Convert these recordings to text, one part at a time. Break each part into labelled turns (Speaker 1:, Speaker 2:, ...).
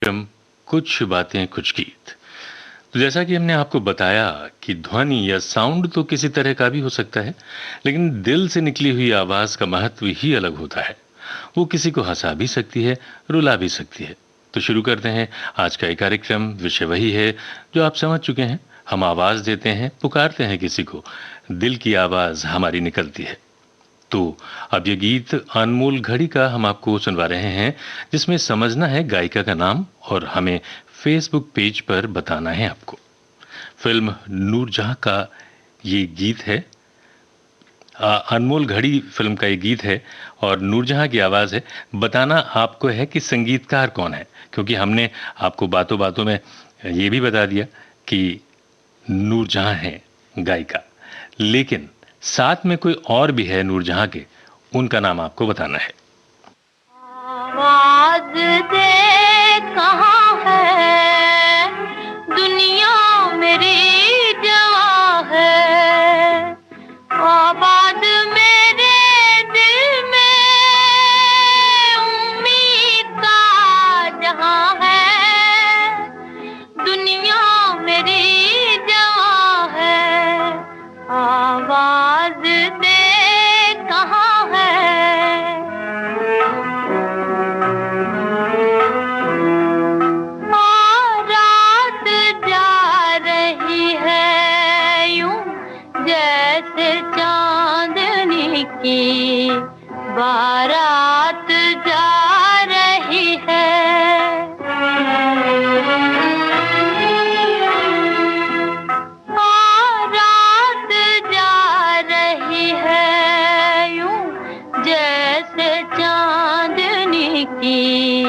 Speaker 1: कार्यक्रम कुछ बातें कुछ गीत। तो जैसा कि हमने आपको बताया कि ध्वनि या साउंड तो किसी तरह का भी हो सकता है, लेकिन दिल से निकली हुई आवाज का महत्व ही अलग होता है। वो किसी को हंसा भी सकती है, रुला भी सकती है। तो शुरू करते हैं आज का ये कार्यक्रम। विषय वही है जो आप समझ चुके हैं। हम आवाज देते हैं, पुकारते हैं किसी को, दिल की आवाज हमारी निकलती है। तो अब ये गीत अनमोल घड़ी का हम आपको सुनवा रहे हैं, जिसमें समझना है गायिका का नाम और हमें फेसबुक पेज पर बताना है आपको। फिल्म नूरजहां का ये गीत है। अनमोल घड़ी फिल्म का ये गीत है और नूरजहां की आवाज है। बताना आपको है कि संगीतकार कौन है, क्योंकि हमने आपको बातों बातों में ये भी बता दिया कि नूरजहां है गायिका, लेकिन साथ में कोई और भी है नूरजहां के, उनका नाम आपको बताना है।
Speaker 2: आवाज दे कहाँ है, दुनिया मेरी जवां है। आबाद मेरे दिल में उम्मीद का जहां है, दुनिया मेरी जवां है। आवाज दे कहाँ है, रात जा रही है यूं जैसे चांदनी की बारात जा रही है। रात जा रही है यूं जैसे चांदनी की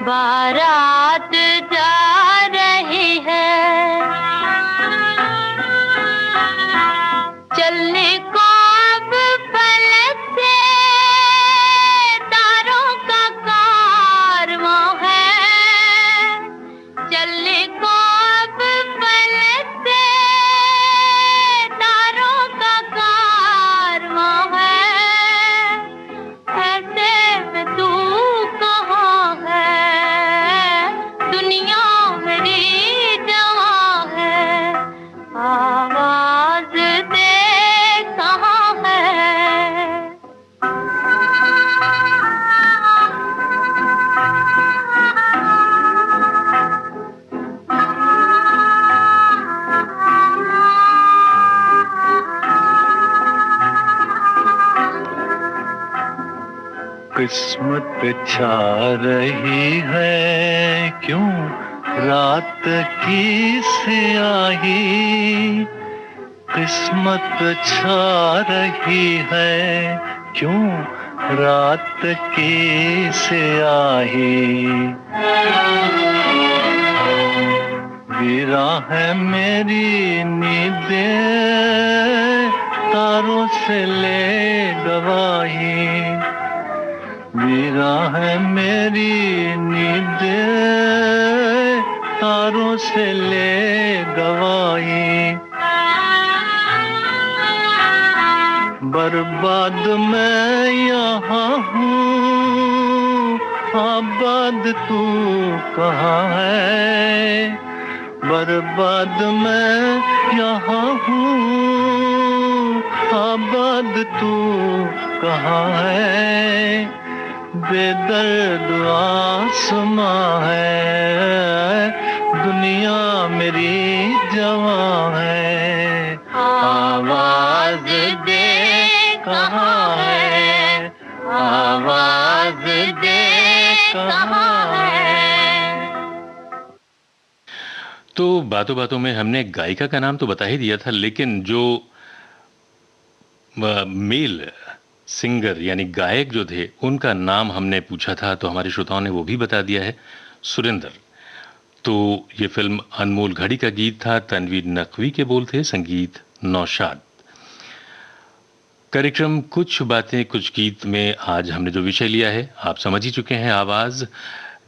Speaker 2: बारात जा रही है। चलने को अब फलक से तारों का कारवां है। चलने को अब फलक से तारों का कारवां है। ऐसे में तू कहाँ है, दुनिया मेरी जवां है। आवाज दे कहाँ है,
Speaker 3: किस्मत छा रही है क्यों रात की स्याही, किस्मत छा रही है क्यों रात की स्याही। गिरा है मेरी नींदें तारों से ले गवाही, गिरा है मेरी नींदें तारों से ले गवाही। बर्बाद मैं यहाँ हूँ, आबाद तू कहाँ है। बर्बाद मैं यहाँ हूँ, आबाद तू कहाँ है। बेदर्द आसमां है, दुनिया मेरी जवां है। आवाज दे कहाँ है, आवाज दे कहाँ है।
Speaker 1: तो बातों बातों में हमने गायिका का नाम तो बता ही दिया था, लेकिन जो मेल सिंगर यानी गायक जो थे, उनका नाम हमने पूछा था, तो हमारे श्रोताओं ने वो भी बता दिया है, सुरेंद्र। तो ये फिल्म अनमोल घड़ी का गीत था, तनवीर नकवी के बोल थे, संगीत नौशाद। कार्यक्रम कुछ बातें कुछ गीत में आज हमने जो विषय लिया है आप समझ ही चुके हैं, आवाज।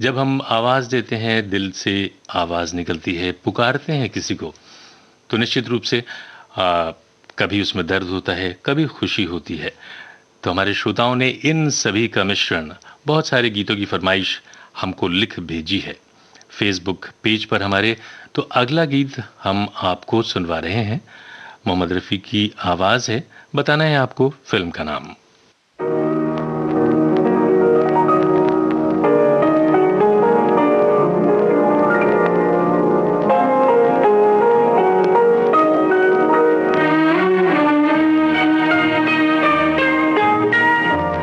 Speaker 1: जब हम आवाज देते हैं, दिल से आवाज निकलती है, पुकारते हैं किसी को, तो निश्चित रूप से कभी उसमें दर्द होता है, कभी खुशी होती है। तो हमारे श्रोताओं ने इन सभी का मिश्रण, बहुत सारे गीतों की फरमाइश हमको लिख भेजी है। फेसबुक पेज पर हमारे। तो अगला गीत हम आपको सुनवा रहे हैं, मोहम्मद रफ़ी की आवाज़ है, बताना है आपको फिल्म का नाम।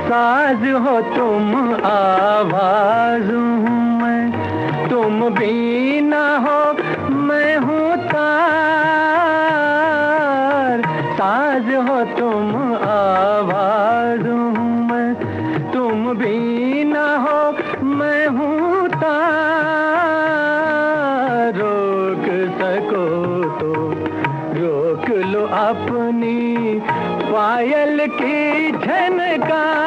Speaker 3: साज हो तुम, आवाज हूँ मैं, तुम भी ना हो मैं हूँ तार। साज हो तुम, आवाज हूँ मैं, तुम भी ना हो मैं हूँ तार। रोक सको तो रोक लो अपनी पायल की झनकार।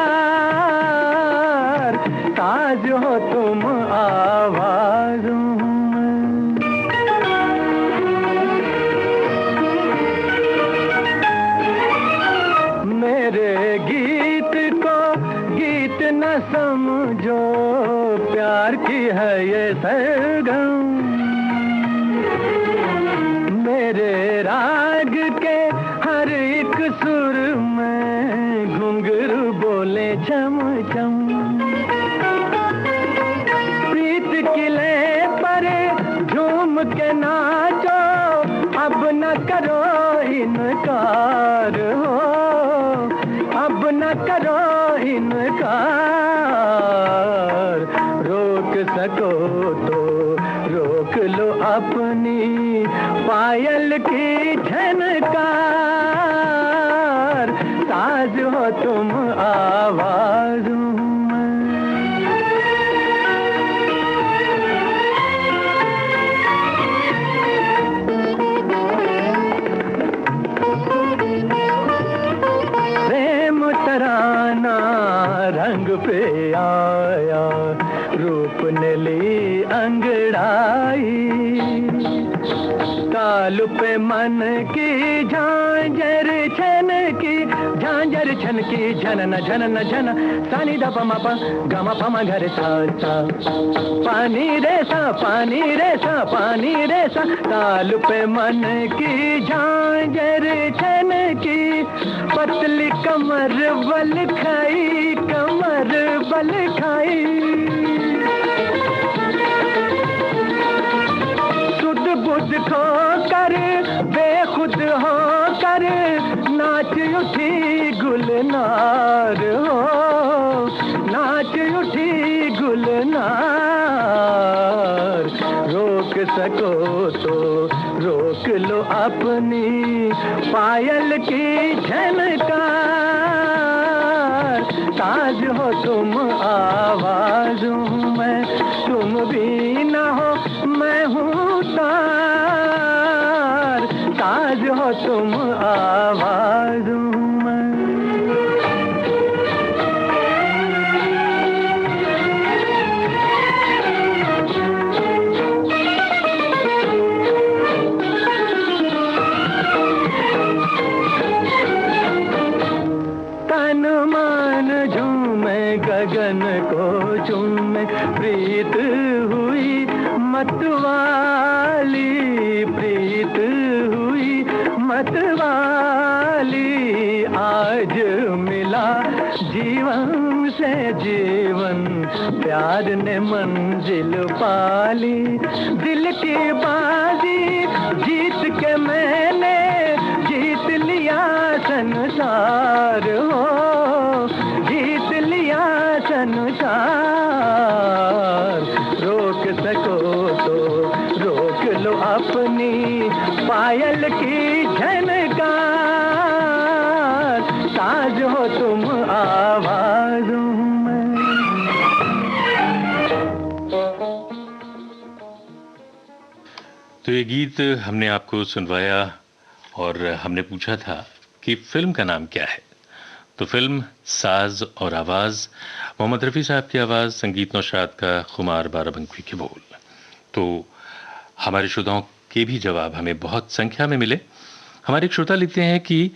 Speaker 3: ताज हो तुम, आवाज हूँ मैं। मेरे गीत को गीत न समझो, प्यार की है ये सरगम। मेरे राग के हर एक सुर में घुंघरू बोले छम छम। प्रीत किले पर झूम के नाचो, अब न करो इनकार हो, अब न करो इनकार। रोक सको तो रोक लो अपनी पायल की झनकार। साज हो तुम, आवाज हूँ मैं। प्रेम तराना रंग पे आया, रूप ने ली अंगड़ाई। ताल पे मन की झांझर छन की, झांझर छन की, झनन झनन झन। सानी दा पमा पा गमा पमा घर सा सा। पानी रे सा, पानी रे सा, पानी रे सा। ताल पे मन की झांझर छन की, पतली कमर बल खाई, कमर बल खाई। सुध बुध खो कर बेखुद हो कर, नाच उठी गुलनार हो, नाच उठी गुलनार। रोक सको तो रोक लो अपनी पायल की झनकार। ताज हो तुम, आवाज हूँ मैं, तुम भी ना हो मैं हूँ तार। ताज हो तुम, आवाज हूँ मैं। तन मन झूमे, गगन को चूमे, प्रीत हुई मतवाली, प्रीत हुई मतवाली। आज मिला जीवन से जीवन, प्यार ने मंजिल पाली। दिल की बाजी जीत के मैंने जीत लिया संसार हो, जीत लिया संसार। रोक सको तो रोक लो अपनी पायल की झनकार। ताज हो तुम, आवाज हूँ मैं।
Speaker 1: तो ये गीत हमने आपको सुनवाया और हमने पूछा था कि फिल्म का नाम क्या है। तो फिल्म साज और आवाज़, मोहम्मद रफ़ी साहब की आवाज़, संगीत नौशाद का, खुमार बाराबंकी के बोल। तो हमारे श्रोताओं के भी जवाब हमें बहुत संख्या में मिले। हमारे एक श्रोता लिखते हैं कि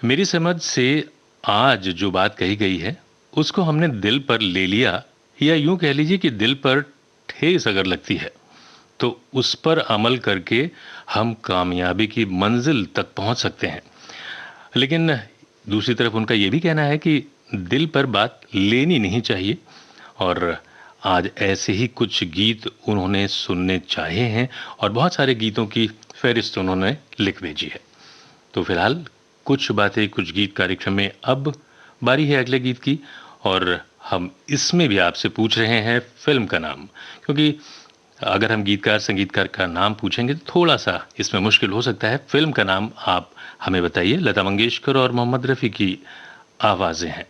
Speaker 1: मेरी समझ से आज जो बात कही गई है उसको हमने दिल पर ले लिया, या यूं कह लीजिए कि दिल पर ठेस अगर लगती है तो उस पर अमल करके हम कामयाबी की मंजिल तक पहुंच सकते हैं। लेकिन दूसरी तरफ उनका यह भी कहना है कि दिल पर बात लेनी नहीं चाहिए, और आज ऐसे ही कुछ गीत उन्होंने सुनने चाहे हैं और बहुत सारे गीतों की फहरिस्त उन्होंने लिख भेजी है। तो फिलहाल कुछ बातें कुछ गीत कार्यक्रम में अब बारी है अगले गीत की, और हम इसमें भी आपसे पूछ रहे हैं फिल्म का नाम, क्योंकि अगर हम गीतकार संगीतकार का नाम पूछेंगे तो थोड़ा सा इसमें मुश्किल हो सकता है। फिल्म का नाम आप हमें बताइए। लता मंगेशकर और मोहम्मद रफ़ी की आवाजें हैं।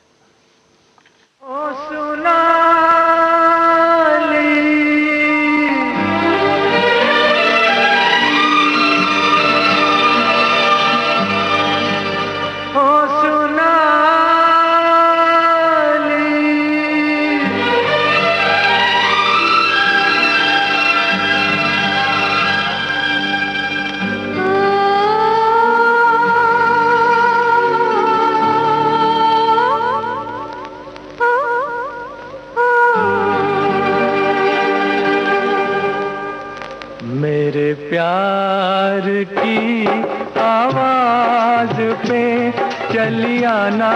Speaker 3: ओ सुना मेरे प्यार की आवाज पे चली आना,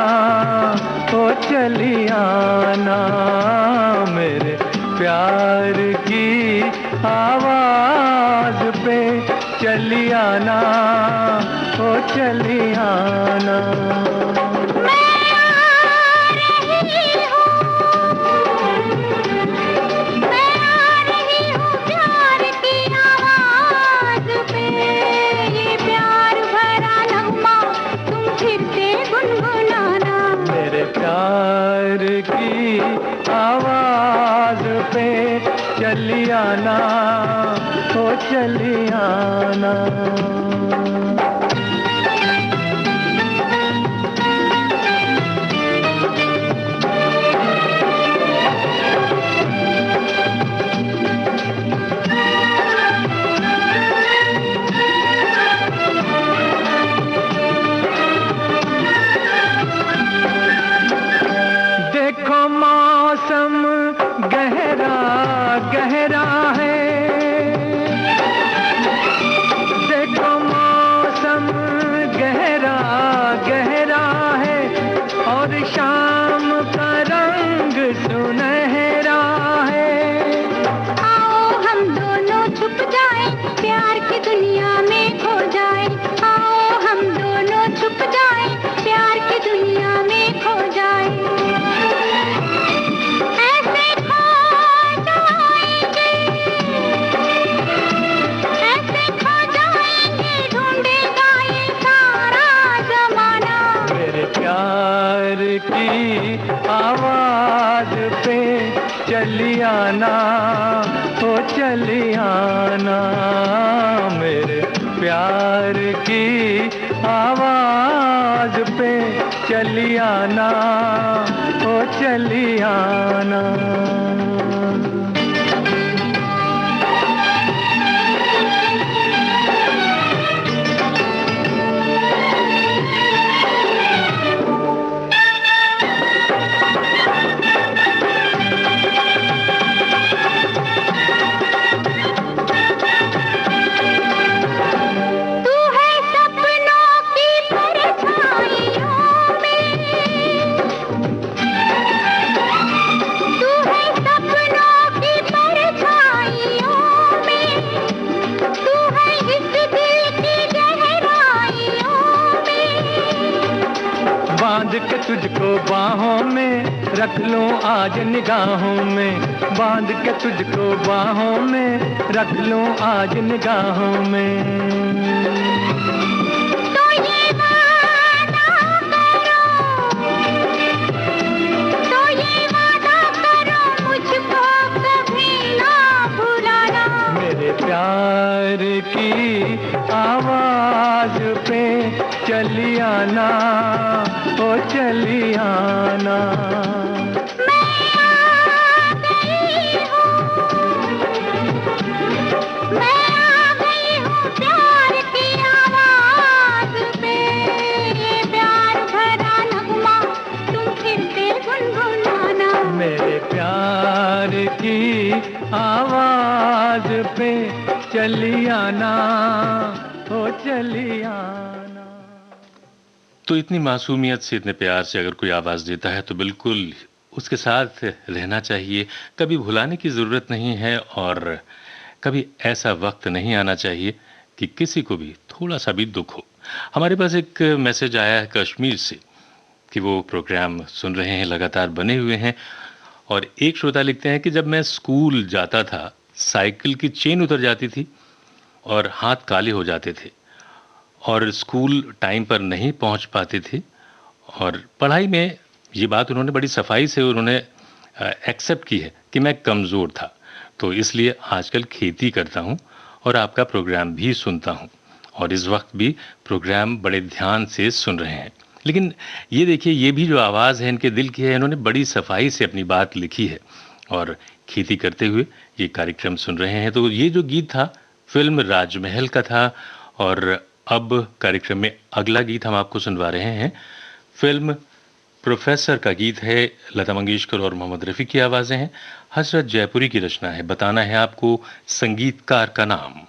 Speaker 3: ओ चली आना, मेरे प्यार की आवाज पे चली आना, ओ चली आना। प्यार की आवाज पे चली आना, ओ चली आना। मौसम गहरा गहरा है, देखो मौसम गहरा गहरा है, और शाम का रंग सुनहरा है।
Speaker 2: आओ हम दोनों छुप जाएं, प्यार की दुनिया में खो जाएं। आओ हम दोनों छुप जाएं, प्यार की दुनिया में खो जाएं।
Speaker 3: की आवाज पे चली आना, ओ चली आना, मेरे प्यार की आवाज पे चली आना, ओ चली आना। बांध के तुझको बाहों में रख लूं आज निगाहों में, बांध के तुझको बाहों में रख लूं आज निगाहों में।
Speaker 2: तो ये वादा करो मुझको कभी ना भुलाना।
Speaker 3: मेरे प्यार की आवाज पे चली आना, ओ चली आना।
Speaker 2: मैं आ गई हूँ प्यार की आवाज पे, ये प्यार भरा नगमा तुम फिर से गुनगुनाना।
Speaker 3: मेरे प्यार की आवाज आवाज पे चली आना, ओ चली आना।
Speaker 1: तो इतनी मासूमियत से, इतने प्यार से अगर कोई आवाज देता है तो बिल्कुल उसके साथ रहना चाहिए, कभी भुलाने की जरूरत नहीं है और कभी ऐसा वक्त नहीं आना चाहिए कि किसी को भी थोड़ा सा भी दुख हो। हमारे पास एक मैसेज आया है कश्मीर से कि वो प्रोग्राम सुन रहे हैं, लगातार बने हुए हैं और एक श्रोता लिखते हैं कि जब मैं स्कूल जाता था, साइकिल की चेन उतर जाती थी और हाथ काले हो जाते थे और स्कूल टाइम पर नहीं पहुंच पाते थे और पढ़ाई में, ये बात उन्होंने बड़ी सफाई से उन्होंने एक्सेप्ट की है कि मैं कमज़ोर था, तो इसलिए आजकल खेती करता हूं और आपका प्रोग्राम भी सुनता हूं और इस वक्त भी प्रोग्राम बड़े ध्यान से सुन रहे हैं। लेकिन ये देखिए, ये भी जो आवाज़ है इनके दिल की है, इन्होंने बड़ी सफाई से अपनी बात लिखी है और खेती करते हुए ये कार्यक्रम सुन रहे हैं। तो ये जो गीत था फिल्म राजमहल का था और अब कार्यक्रम में अगला गीत हम आपको सुनवा रहे हैं, फिल्म प्रोफेसर का गीत है। लता मंगेशकर और मोहम्मद रफ़ी की आवाज़ें हैं, हसरत जयपुरी की रचना है। बताना है आपको संगीतकार का नाम।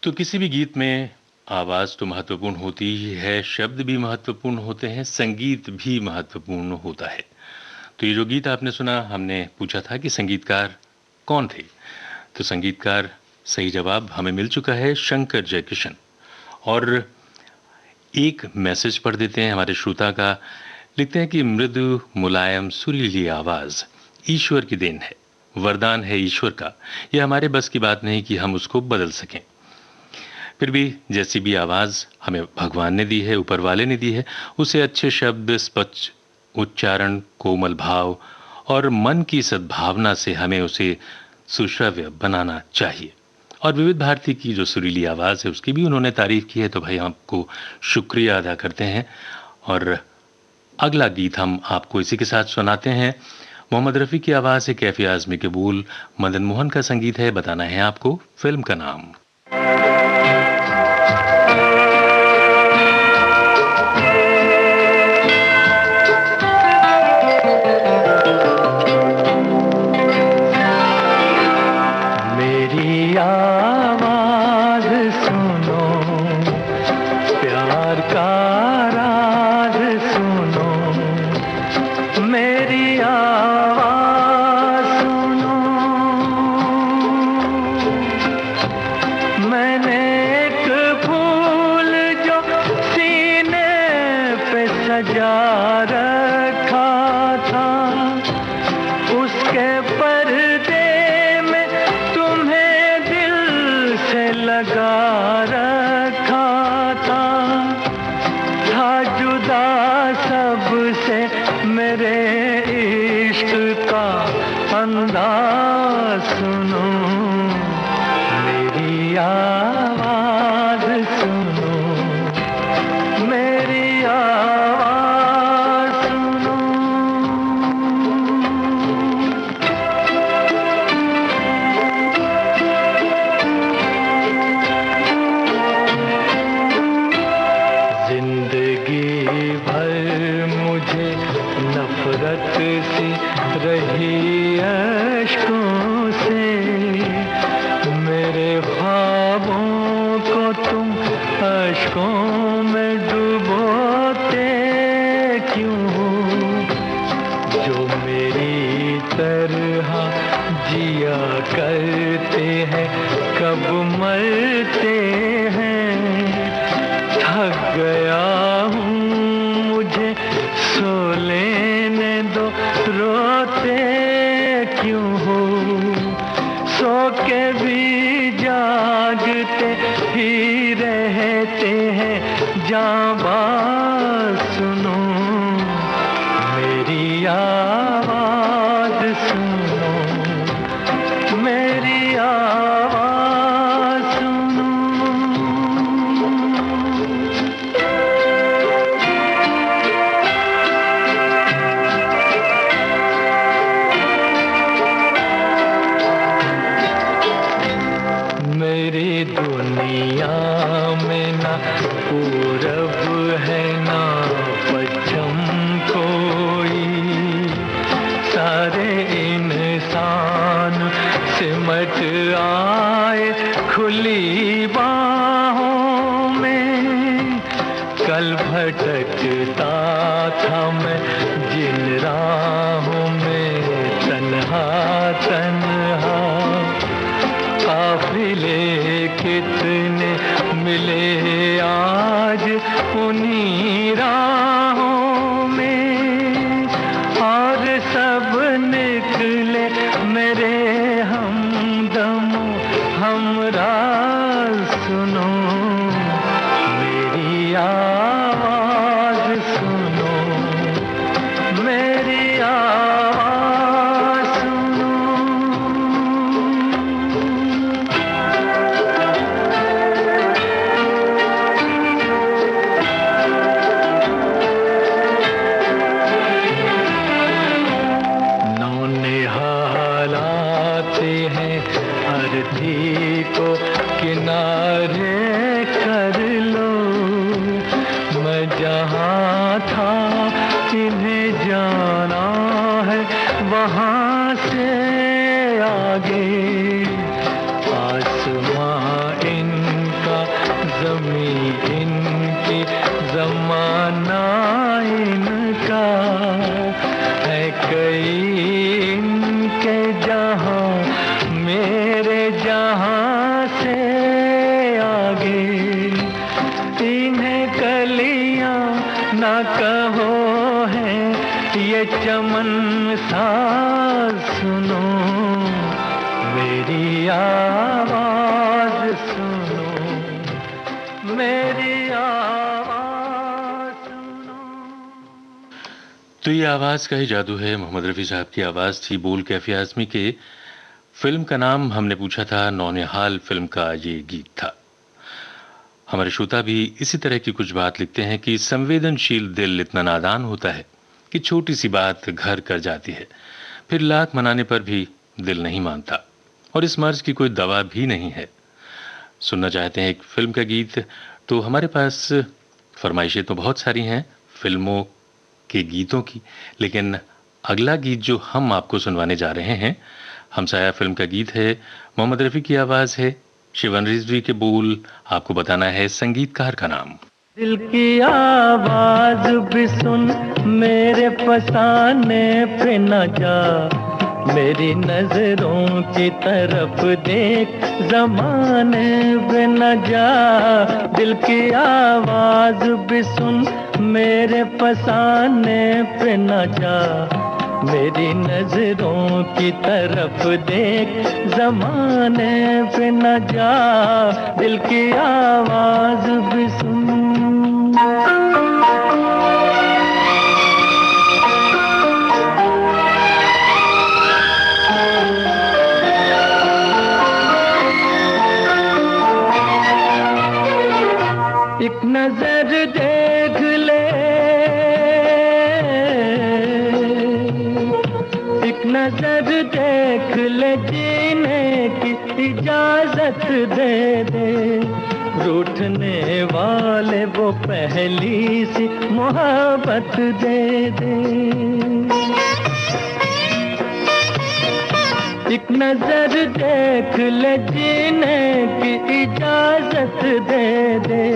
Speaker 1: तो किसी भी गीत में आवाज तो महत्वपूर्ण होती ही है, शब्द भी महत्वपूर्ण होते हैं, संगीत भी महत्वपूर्ण होता है। तो ये जो गीत आपने सुना, हमने पूछा था कि संगीतकार कौन थे, तो संगीतकार सही जवाब हमें मिल चुका है शंकर जयकिशन। और एक मैसेज पढ़ देते हैं हमारे श्रोता का। लिखते हैं कि मृदु मुलायम सुरीली आवाज ईश्वर की देन है, वरदान है ईश्वर का। यह हमारे बस की बात नहीं कि हम उसको बदल सकें। फिर भी जैसी भी आवाज हमें भगवान ने दी है, ऊपर वाले ने दी है, उसे अच्छे शब्द, स्पष्ट उच्चारण, कोमल भाव और मन की सद्भावना से हमें उसे सुश्रव्य बनाना चाहिए। और विविध भारती की जो सुरीली आवाज है उसकी भी उन्होंने तारीफ की है, तो भाई आपको शुक्रिया अदा करते हैं। और अगला गीत हम आपको इसी के साथ सुनाते हैं। मोहम्मद रफ़ी की आवाज है, कैफी आज़मी के बोल, मदन मोहन का संगीत है। बताना है आपको फिल्म का नाम।
Speaker 3: मेरी आवाज सुनो, प्यार का राज सुनो, मेरी आवाज सुनो। मैंने एक फूल जो सीने पे सजा रखा था, उसके पर्दे में तुम्हें दिल से लगा रखा था जुदा सबसे मेरे इश्क का अंदाज सुनो, मेरी आवाज सुनो, मेरी आवाज सुनो। जिंदगी भर मुझे नफरत सी रही अश्कों से, मेरे ख्वाबों को तुम अश्कों में डुबोते क्यों हो? जो मेरी तरह जिया करते हैं कब मरते हैं, थक गया हूँ मुझे सो लेने दो, रोते क्यों हो? सो के भी जागते ही रहते हैं, जाबाज सुनो, मेरी आवाज सुनो, मेरी आवाज सुनो। मेरी दुनिया में ना पूरब है ना पश्चिम कोई, सारे इंसान सिमट आए खुली बाहों में। कल भटकता था मैं जिन राहों में तन्हा तन्हा, काफिले कितने मिले आज उन्हीं राहों में, और सब निकले मेरे हमदम हमराज सुनो, मेरी आवाज सुनो, मेरी आवाज सुनो। अर्थी को किनारे कर लो, मैं जहाँ था इन्हें जाना है वहाँ से आगे, आसमां इनका ज़मीं इनकी ज़माना इनका है, कई इनके जहाँ मेरे जहाँ ना कहो है ये चमन साज सुनो, मेरी आवाज सुनो, मेरी आवाज सुनो।
Speaker 1: तो ये आवाज का ही जादू है। मोहम्मद रफी साहब की आवाज थी, बोल कैफी आजमी के। फिल्म का नाम हमने पूछा था, नौनिहाल फिल्म का ये गीत था। हमारे श्रोता भी इसी तरह की कुछ बात लिखते हैं कि संवेदनशील दिल इतना नादान होता है कि छोटी सी बात घर कर जाती है, फिर लाख मनाने पर भी दिल नहीं मानता, और इस मर्ज की कोई दवा भी नहीं है। सुनना चाहते हैं एक फिल्म का गीत, तो हमारे पास फरमाइशें तो बहुत सारी हैं फिल्मों के गीतों की, लेकिन अगला गीत जो हम आपको सुनवाने जा रहे हैं, हमसाया फिल्म का गीत है, मोहम्मद रफी की आवाज है, शिवन रिजवी के बोल, आपको बताना है संगीतकार का नाम।
Speaker 3: दिल की आवाज भी सुन, मेरे फसाने पे न जा, मेरी नजरों की तरफ देख, जमाने पे न जा। दिल की आवाज भी सुन, मेरे फसाने पे न जा, मेरी नजरों की तरफ देख, जमाने पे न जा। दिल की आवाज भी सुन। एक नजर देख ले, एक नजर देख ले, जीने की इजाजत दे दे, रूठने वाले वो पहली सी मोहब्बत दे दे। एक नजर देख ले, जीने की इजाजत दे दे,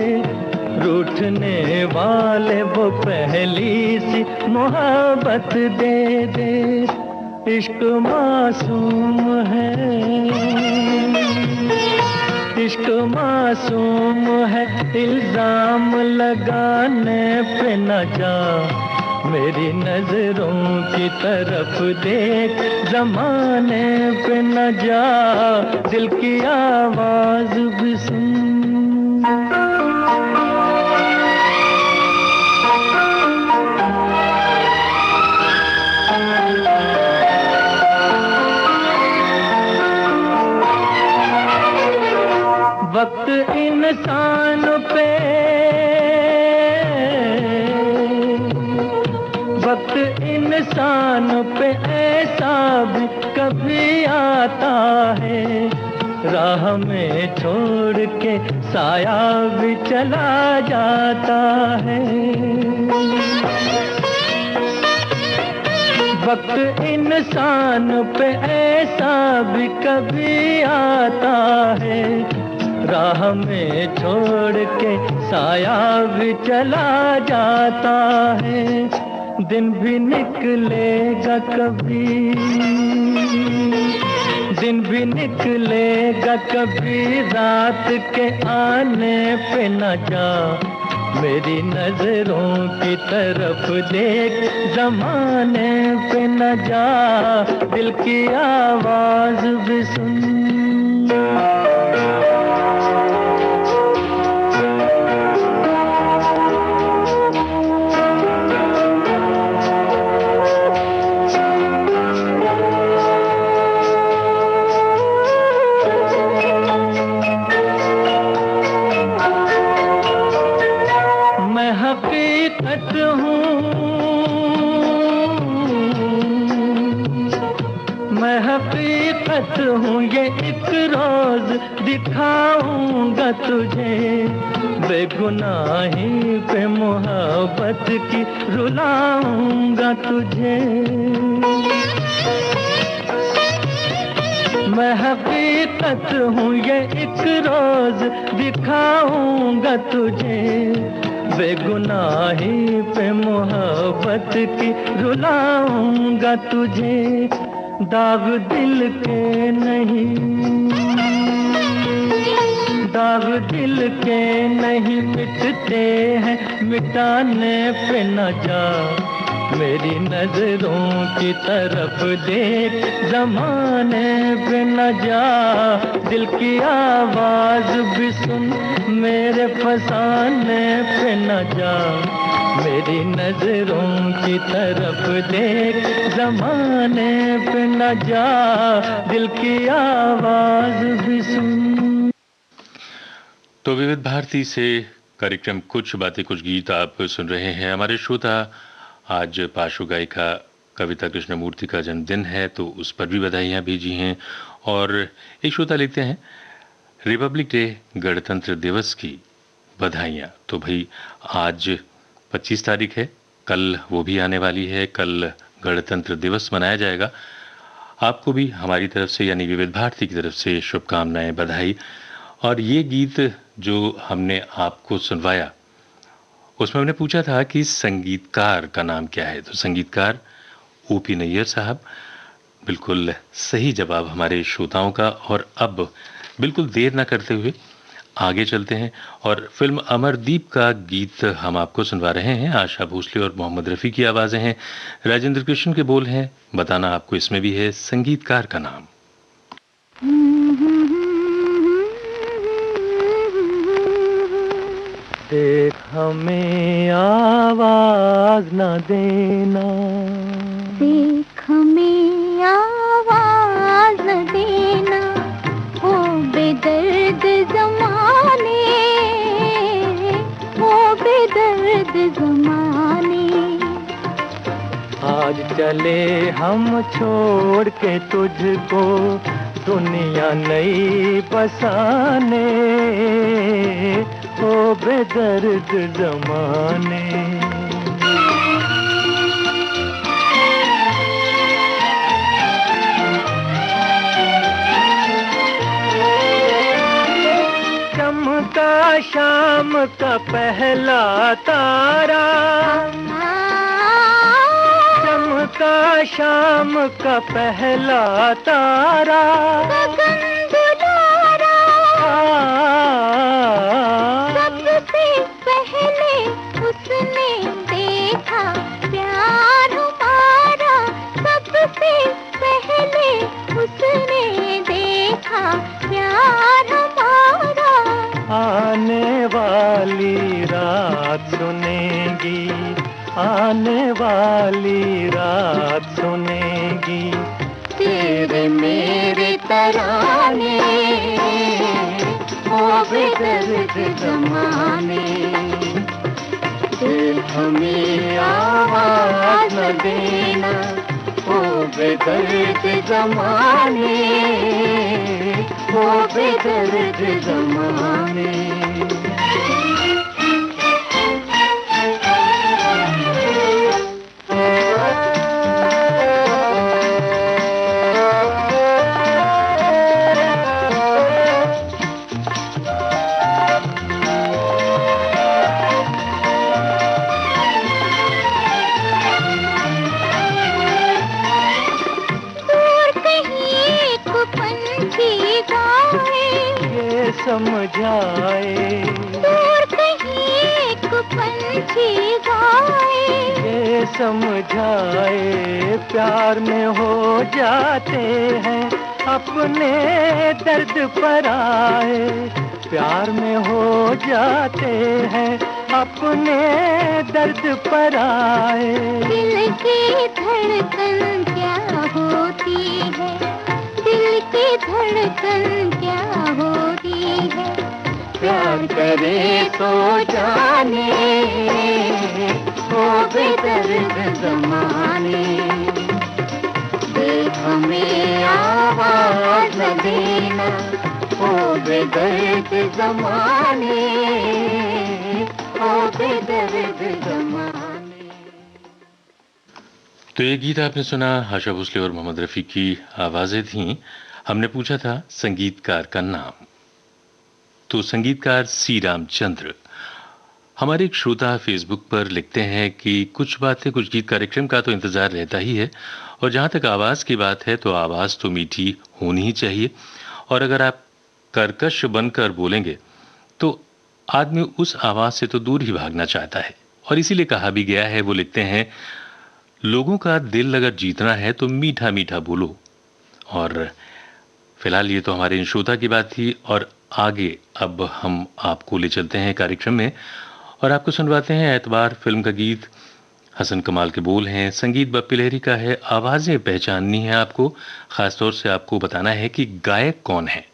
Speaker 3: रूठने वाले वो पहली सी मोहब्बत दे दे। इश्क मासूम है, इश्क मासूम है, इल्जाम लगाने पे न जा, मेरी नजरों की तरफ देख, जमाने पे न जा। दिल की आवाज भी सुन। वक्त इंसान पे, वक्त इंसान पे ऐसा भी कभी आता है, राह में छोड़ के साया भी चला जाता है। वक्त इंसान पे ऐसा भी कभी आता है, राह में छोड़ के साया भी चला जाता है। दिन भी निकलेगा कभी, दिन भी निकलेगा कभी, रात के आने पे न जा, मेरी नजरों की तरफ देख, जमाने पे न जा। दिल की आवाज भी सुन। हकीकत हूँ, मैं हकीकत हूँ, ये एक रोज दिखाऊंगा तुझे, बेगुनाही पे मोहब्बत की रुलाऊंगा तुझे। मैं हकीकत हूँ, ये एक रोज दिखाऊंगा तुझे, बेगुनाही पे मोहब्बत की रुलाऊंगा तुझे। दाग दिल के नहीं, दाग दिल के नहीं मिटते हैं, मिटाने पे न जा, मेरी नजरों की तरफ देख, जमाने पे न जा, दिल की आवाज भी सुन, मेरे फसाने पे न जा, मेरी नजरों की तरफ देख, जमाने पे न जा, दिल की आवाज भी सुन।
Speaker 1: तो विविध भारती से कार्यक्रम कुछ बातें कुछ गीत आप सुन रहे हैं। हमारे श्रोता, आज पार्श्व गायिका कविता कृष्णमूर्ति का जन्मदिन है, तो उस पर भी बधाइयाँ भेजी हैं। और एक श्रोता लिखते हैं, रिपब्लिक डे, गणतंत्र दिवस की बधाइयाँ। तो भाई आज 25 तारीख है, कल वो भी आने वाली है, कल गणतंत्र दिवस मनाया जाएगा। आपको भी हमारी तरफ से यानी विविध भारती की तरफ से शुभकामनाएं, बधाई। और ये गीत जो हमने आपको सुनवाया, उसमें हमने पूछा था कि संगीतकार का नाम क्या है, तो संगीतकार ओपी नैयर साहब। बिल्कुल सही जवाब हमारे श्रोताओं का। और अब बिल्कुल देर ना करते हुए आगे चलते हैं और फिल्म अमरदीप का गीत हम आपको सुनवा रहे हैं। आशा भोसले और मोहम्मद रफ़ी की आवाज़ें हैं, राजेंद्र कृष्ण के बोल हैं। बताना आपको इसमें भी है संगीतकार का नाम।
Speaker 3: देख हमें आवाज न देना,
Speaker 2: देख हमें आवाज न देना, ओ बेदर्द ज़माने, ओ बेदर्द ज़माने।
Speaker 3: आज चले हम छोड़ के तुझको, दुनिया नई बसाने, ओ बेदर्द ज़माने। चमका शाम का पहला तारा, चमका शाम का पहला तारा,
Speaker 2: गगन दुलारा, सबसे पहले उसने देखा प्यार हमारा, सबसे पहले उसने देखा प्यार हमारा।
Speaker 3: आने वाली रात सुनेगी, आने वाली रात सुनेगी,
Speaker 2: तेरे मेरे तराने, ओ बेदर्द ज़माने। दिल हमें आवाज न देना, ओ बेदर्द ज़माने, ओ बेदर्द ज़माने।
Speaker 3: समझाए,
Speaker 2: दूर कहीं एक पंछी गाए,
Speaker 3: ये समझाए, प्यार में हो जाते हैं अपने दर्द पर आए, प्यार में हो जाते हैं अपने दर्द पर आए।
Speaker 2: दिल की धड़कन क्या होती है, दिल की धड़कन क्या होती है, प्यार करे तो जाने, ओ बेदर्द ज़माने। देख हमें आवाज न देना, ओ बेदर्द ज़माने, ओ बेदर्द ज़माने।
Speaker 1: तो ये गीत आपने सुना, आशा भोसले और मोहम्मद रफ़ी की आवाज़ें थीं। हमने पूछा था संगीतकार का नाम, तो संगीतकार सी रामचंद्र। हमारे एक श्रोता फेसबुक पर लिखते हैं कि कुछ बातें कुछ गीत कार्यक्रम का तो इंतज़ार रहता ही है, और जहाँ तक आवाज़ की बात है तो आवाज़ तो मीठी होनी ही चाहिए, और अगर आप कर्कश बनकर बोलेंगे तो आदमी उस आवाज से तो दूर ही भागना चाहता है। और इसीलिए कहा भी गया है, वो लिखते हैं, लोगों का दिल अगर जीतना है तो मीठा मीठा बोलो। और फिलहाल ये तो हमारे इन श्रोता की बात थी, और आगे अब हम आपको ले चलते हैं कार्यक्रम में और आपको सुनवाते हैं एतबार फिल्म का गीत। हसन कमाल के बोल हैं, संगीत बप्पी लहरी का है, आवाजें पहचाननी है आपको, खासतौर से आपको बताना है कि गायक कौन है।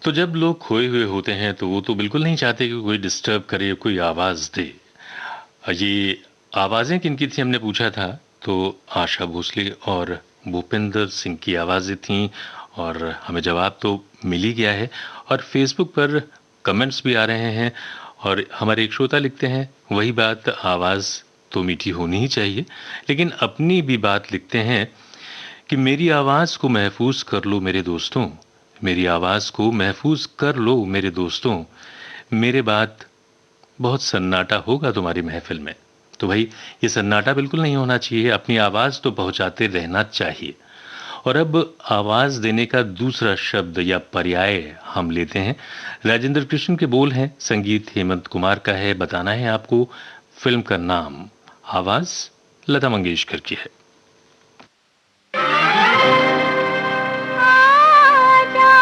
Speaker 1: तो जब लोग खोए हुए होते हैं तो वो तो बिल्कुल नहीं चाहते कि कोई डिस्टर्ब करे, कोई आवाज़ दे। ये आवाज़ें किनकी थी हमने पूछा था, तो आशा भोसले और भूपेंद्र सिंह की आवाज़ें थीं और हमें जवाब तो मिल ही गया है। और फेसबुक पर कमेंट्स भी आ रहे हैं और हमारे एक श्रोता लिखते हैं, वही बात, आवाज़ तो मीठी होनी ही चाहिए, लेकिन अपनी भी बात लिखते हैं कि मेरी आवाज़ को महफूज कर लो मेरे दोस्तों, मेरी आवाज़ को महफूज कर लो मेरे दोस्तों, मेरे बाद बहुत सन्नाटा होगा तुम्हारी महफिल में। तो भाई ये सन्नाटा बिल्कुल नहीं होना चाहिए, अपनी आवाज़ तो पहुंचाते रहना चाहिए। और अब आवाज़ देने का दूसरा शब्द या पर्याय हम लेते हैं। राजेंद्र कृष्ण के बोल हैं, संगीत हेमंत कुमार का है, बताना है आपको फिल्म का नाम। आवाज़ लता मंगेशकर की है।
Speaker 2: आजा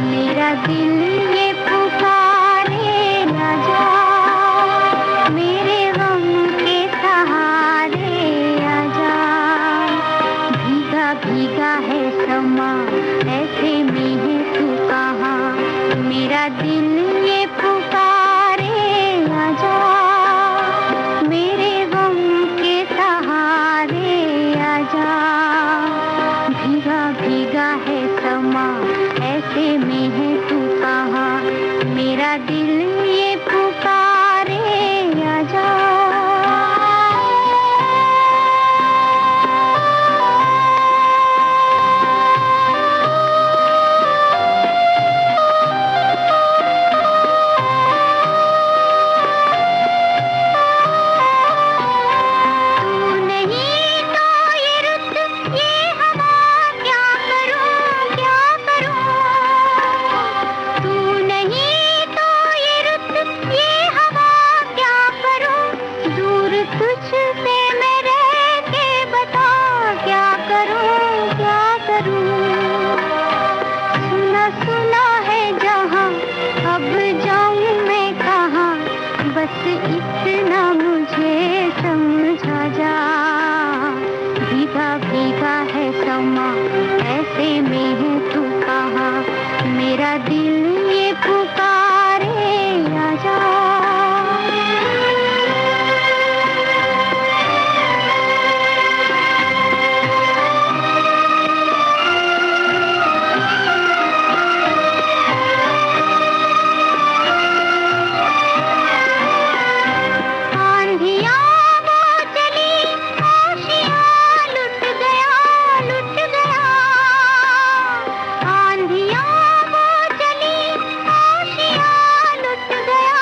Speaker 2: मेरा दिल ये पुकारे, आजा मेरे गम के सहारे, आजा भीगा भीगा है समा, ऐसे में है तू कहाँ, मेरा दिल ये पुकारे, आजा मेरे गम के सहारे, आजा भीगा भीगा है समा, ऐसे में है तू कहाँ, मेरा दिल ये पुकारे, आजा। तू नहीं तो ये रुत ये हवा, क्या करूं क्या करूं, तू नहीं तो ये रुत ये हवा, क्या करूं, दूर तुझसे मैं रह के बता, क्या करूं क्या करूं, सुना सुना है जहां, अब जाऊं मैं कहां, बस इतना मुझे समझा जा, भीगा भीगा है समा, ऐसे में है तू कहाँ, मेरा दिल ये पुकारे, आजा। आंधियाँ वो चली, आशियाँ लुट गया लुट गया, आंधियाँ वो चली, आशियाँ लुट गया,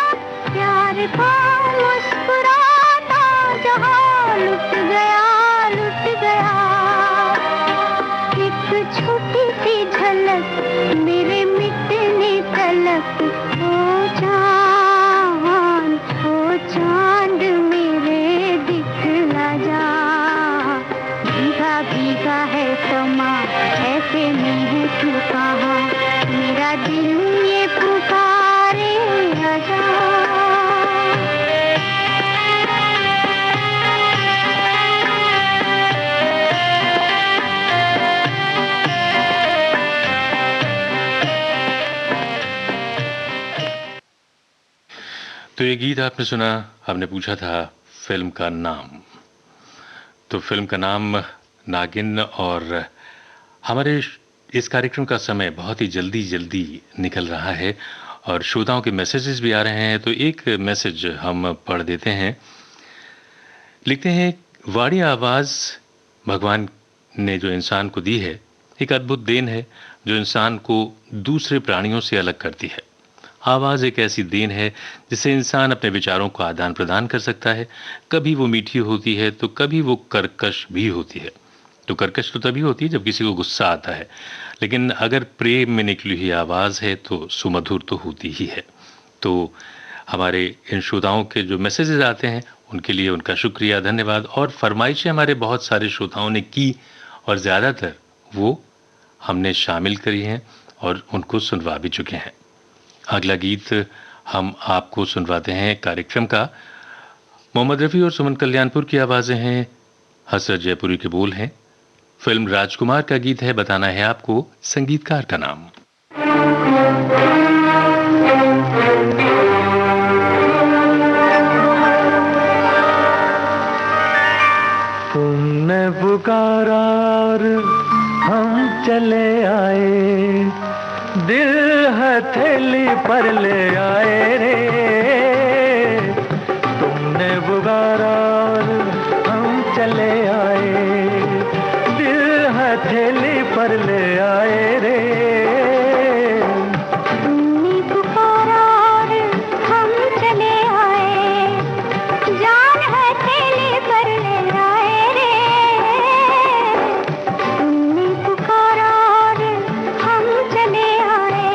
Speaker 2: प्यार का मुस्कुराता जहां लुट गया लुट गया, एक छोटी सी झलक मेरे मिटने तलक, ओ चांद मेरे दिखला जा, भीगा भीगा है समा, ऐसे में है तू कहाँ, मेरा दिल ये पुकारे, आजा।
Speaker 1: तो ये गीत आपने सुना, हमने पूछा था फिल्म का नाम। तो फिल्म का नाम नागिन, और हमारे इस कार्यक्रम का समय बहुत ही जल्दी जल्दी निकल रहा है और श्रोताओं के मैसेजेस भी आ रहे हैं। तो एक मैसेज हम पढ़ देते हैं। लिखते हैं, वाणी आवाज़ भगवान ने जो इंसान को दी है, एक अद्भुत देन है जो इंसान को दूसरे प्राणियों से अलग करती है। आवाज़ एक ऐसी देन है जिससे इंसान अपने विचारों को आदान प्रदान कर सकता है। कभी वो मीठी होती है तो कभी वो कर्कश भी होती है। तो कर्कश तो तभी होती है जब किसी को गुस्सा आता है, लेकिन अगर प्रेम में निकली हुई आवाज़ है तो सुमधुर तो होती ही है। तो हमारे इन श्रोताओं के जो मैसेजेस आते हैं उनके लिए उनका शुक्रिया, धन्यवाद। और फरमाइशें हमारे बहुत सारे श्रोताओं ने की और ज़्यादातर वो हमने शामिल करी हैं और उनको सुनवा भी चुके हैं। अगला गीत हम आपको सुनवाते हैं कार्यक्रम का। मोहम्मद रफ़ी और सुमन कल्याणपुर की आवाज़ें हैं, हसरत जयपुरी के बोल हैं। फिल्म राजकुमार का गीत है, बताना है आपको संगीतकार का नाम।
Speaker 3: तुमने पुकारा और हम चले आए, दिल हथेली पर ले आए रे। तुमने पुकारा और हम चले आए, दिल हथेली पर ले आए रे।
Speaker 2: तुमने पुकारा और हम चले आए, जान हथेली पर ले आए रे। तुमने पुकारा और हम चले आए।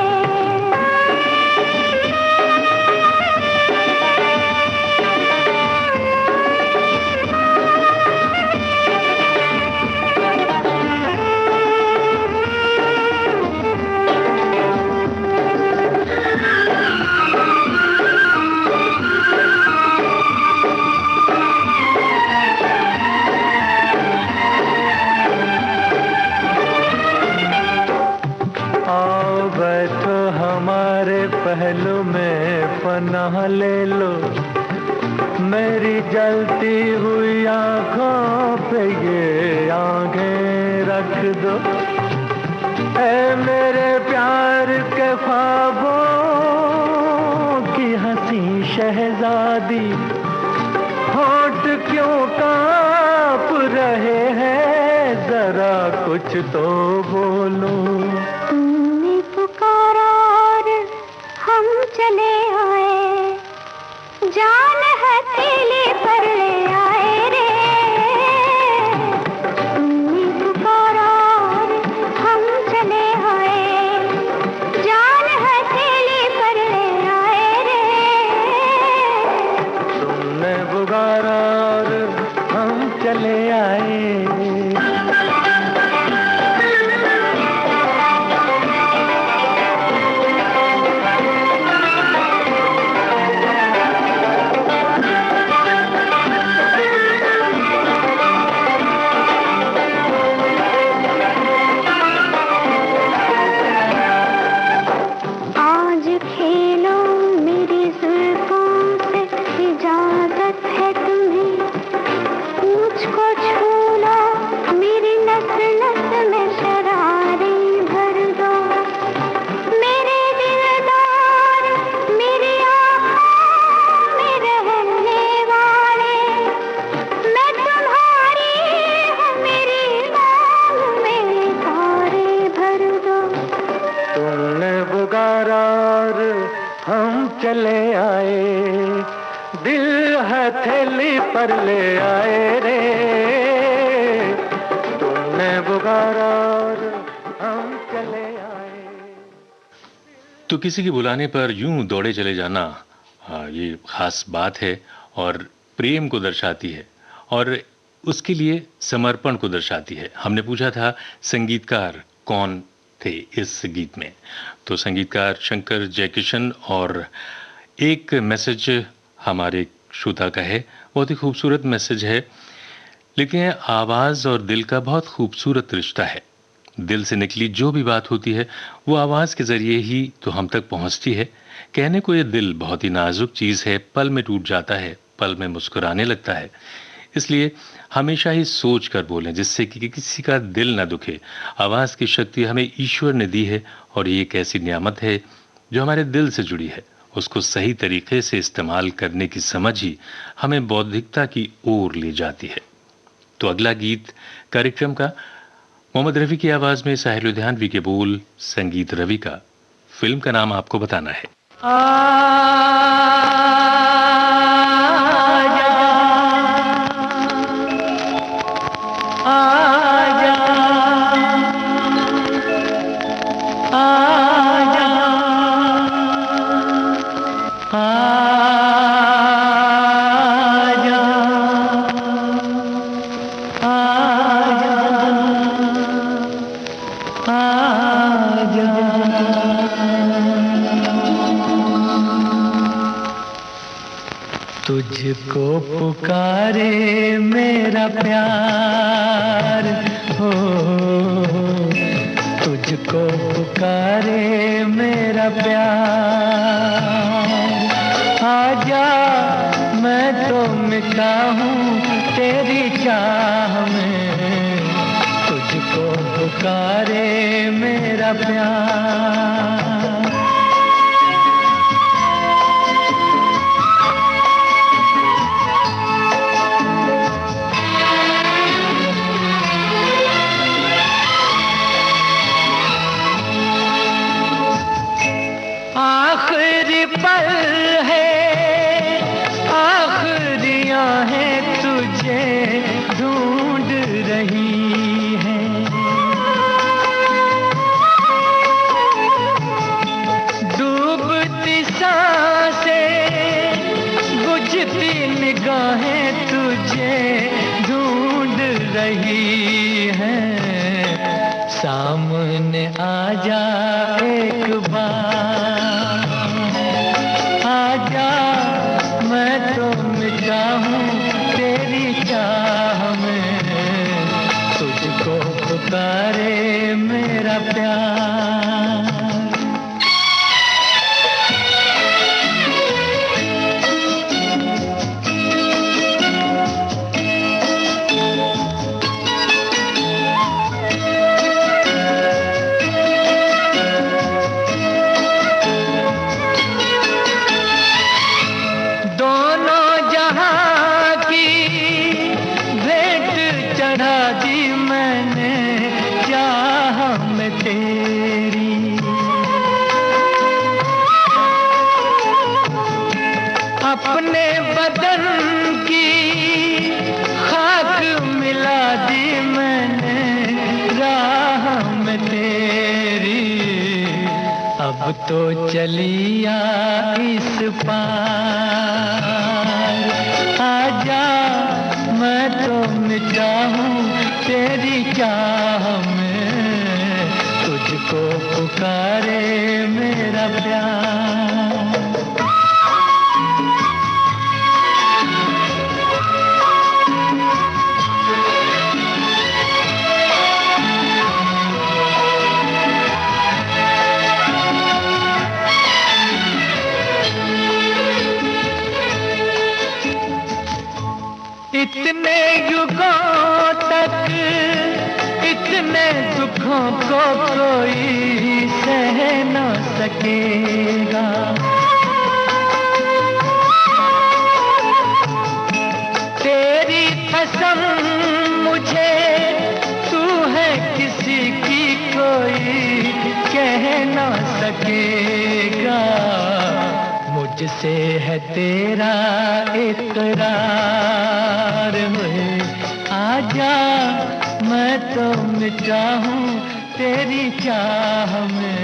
Speaker 3: आओ बैठो हमारे पहलू में पनाह ले लो, मेरी जलती हुई आंखों पे ये आंखें रख दो। ऐ मेरे प्यार के ख्वाबों की हंसी शहजादी, होठ क्यों कांप रहे हैं, जरा कुछ तो बोलो।
Speaker 2: तुमने पुकारा और हम चले आए, जान हथेली पर ले आए रे। तुमने पुकारा और हम चले आए, जान हथेली पर ले आए रे।
Speaker 3: तुमने पुकारा और हम चले आए।
Speaker 2: आज खेलो मेरी जुल्फों से, इजाजत है तुम्हें। मुझको छू लो, मेरी नस नस में शरारे भर दो। मेरे दिलदार, मेरी आँखों में रहने वाले, मैं तुम्हारी हूँ, मेरी मांग में तारे भर दो।
Speaker 3: तुमने पुकारा और हम चले आए, दिल हथेली पर ले आए रे। तुमने पुकारा और हम चले आए।
Speaker 1: तो किसी के बुलाने पर यूं दौड़े चले जाना, ये खास बात है और प्रेम को दर्शाती है और उसके लिए समर्पण को दर्शाती है। हमने पूछा था संगीतकार कौन थे इस गीत में, तो संगीतकार शंकर जयकिशन। और एक मैसेज हमारे श्रोता का है, बहुत ही खूबसूरत मैसेज है। लेकिन आवाज़ और दिल का बहुत खूबसूरत रिश्ता है। दिल से निकली जो भी बात होती है वो आवाज़ के ज़रिए ही तो हम तक पहुंचती है। कहने को ये दिल बहुत ही नाजुक चीज़ है, पल में टूट जाता है, पल में मुस्कुराने लगता है। इसलिए हमेशा ही सोच कर बोलें जिससे कि किसी का दिल ना दुखे। आवाज़ की शक्ति हमें ईश्वर ने दी है और ये एक ऐसी नियामत है जो हमारे दिल से जुड़ी है। उसको सही तरीके से इस्तेमाल करने की समझ ही हमें बौद्धिकता की ओर ले जाती है। तो अगला गीत कार्यक्रम का मोहम्मद रफ़ी की आवाज़ में साहिल लुधियानवी के बोल, संगीत रवि का। फिल्म का नाम आपको बताना है।
Speaker 3: आ तुझको पुकारे मेरा प्यार हो, तुझको पुकारे मेरा प्यार। आजा मैं तो मिटा हूँ तेरी चाह में, तुझको पुकारे मेरा प्यार। आखिरी पल है, आखिरियां हैं तुझे ढूंढ रही हैं। डूबती सांसें, बुझती निगाहें तुझे ढूंढ रही हैं। सामने आजा एक बार, आजा मैं तो मिटा हूँ तेरी चाह में, तुझको पुकारे मेरा प्यार। अपने बदन की खाक मिला दी मैंने राह में तेरी। अब तो चलिया इस पार, आजा मैं तो मिटा हूँ तेरी चाह में, तुझको पुकारे मेरा प्यार। इतने युगों तक इतने दुखों को कोई सह न सकेगा। तेरी कसम मुझे तू है किसी की कोई कह न सकेगा। मुझसे है तेरा इकरार हुए, आजा मैं तो मिटा हूँ तेरी चाह में,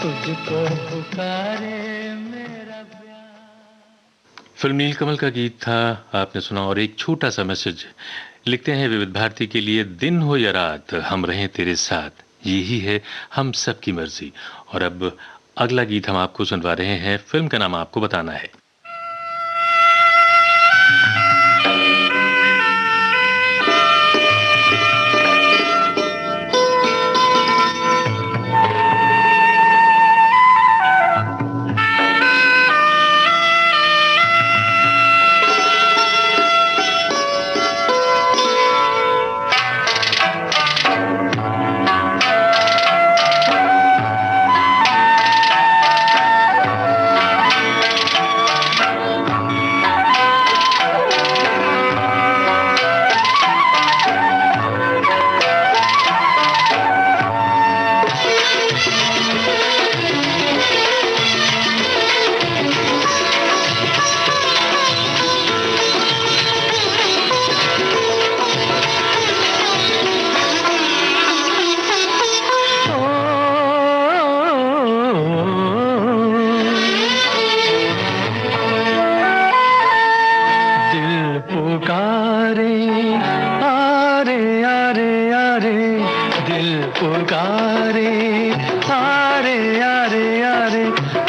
Speaker 3: तुझको पुकारे मेरा प्यार।
Speaker 1: फिल्म नीलकमल का गीत था, आपने सुना। और एक छोटा सा मैसेज लिखते हैं विविध भारती के लिए, दिन हो या रात हम रहें तेरे साथ, यही है हम सबकी मर्जी। और अब अगला गीत हम आपको सुनवा रहे हैं, फिल्म का नाम आपको बताना है।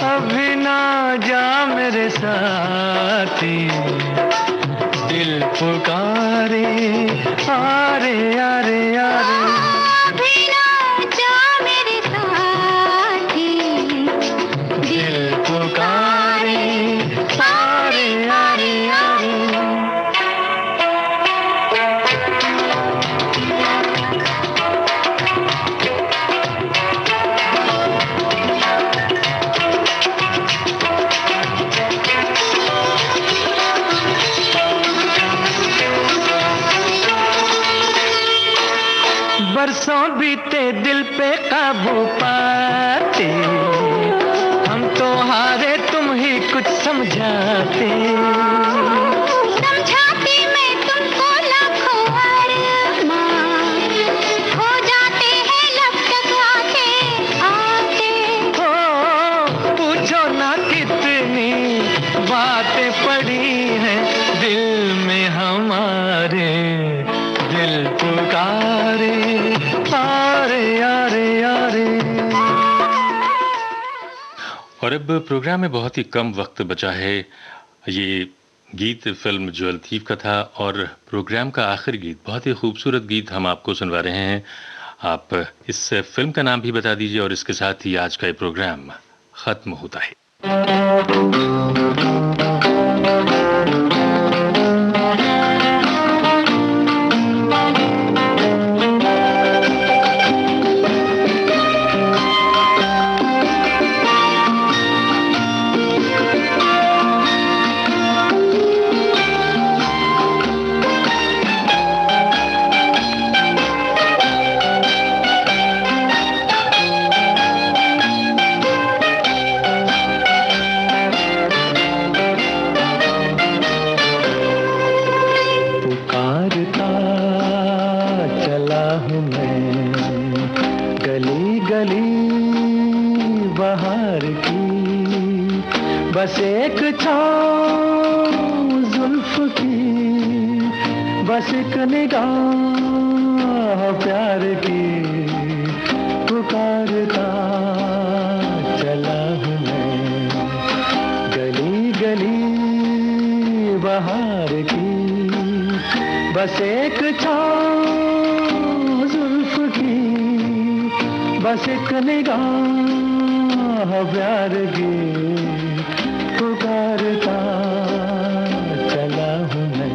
Speaker 3: अभी ना जा मेरे साथी, बरसों बीते दिल पे काबू पाते, हम तो हारे तुम ही कुछ समझाते।
Speaker 2: समझाती मैं तुमको लाखों अरमान, हो जाते हैं लब तक आते आते।
Speaker 3: हो पूछो ना कितनी बातें पड़ी हैं दिल में हमारे, दिल पुकारे आरे आरे आरे।
Speaker 1: और अब प्रोग्राम में बहुत ही कम वक्त बचा है। ये गीत फिल्म ज्वेल थीफ का था और प्रोग्राम का आखिरी गीत, बहुत ही खूबसूरत गीत हम आपको सुनवा रहे हैं। आप इस फिल्म का नाम भी बता दीजिए और इसके साथ ही आज का ये प्रोग्राम खत्म होता है।
Speaker 3: पुकारता चला हूँ मैं गली गली बहार की, बस एक छाँव जुल्फ की, बस एक निगाह प्यार की। पुकारता चला हूँ मैं गली गली बहार की, बस एक छाँव जुल्फ की, बस एक निगाह प्यार की। पुकारता चला हूँ मैं।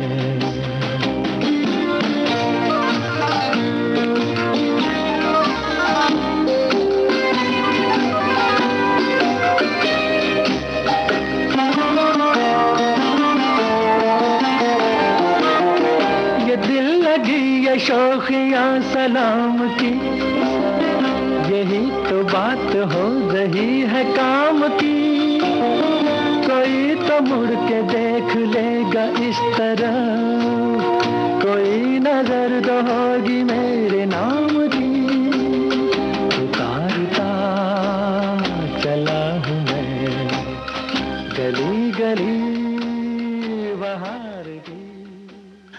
Speaker 3: ये दिल लगी ये शौकियाँ सलाम की, यही तो बात हो रही है काम की। कोई तो मुड़ के देख लेगा इस तरह, कोई नजर तो होगी मेरे नाम की। पुकारता चला हूँ मैं गली गली बहार की।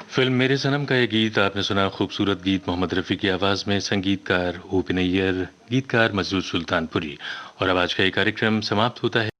Speaker 1: फिल्म मेरे सनम का ये गीत आपने सुना, खूबसूरत गीत मोहम्मद रफ़ी की आवाज़ में, संगीतकार ओ पी नैयर, गीतकार मजरूर सुल्तानपुरी। और अब आज का ये कार्यक्रम समाप्त होता है।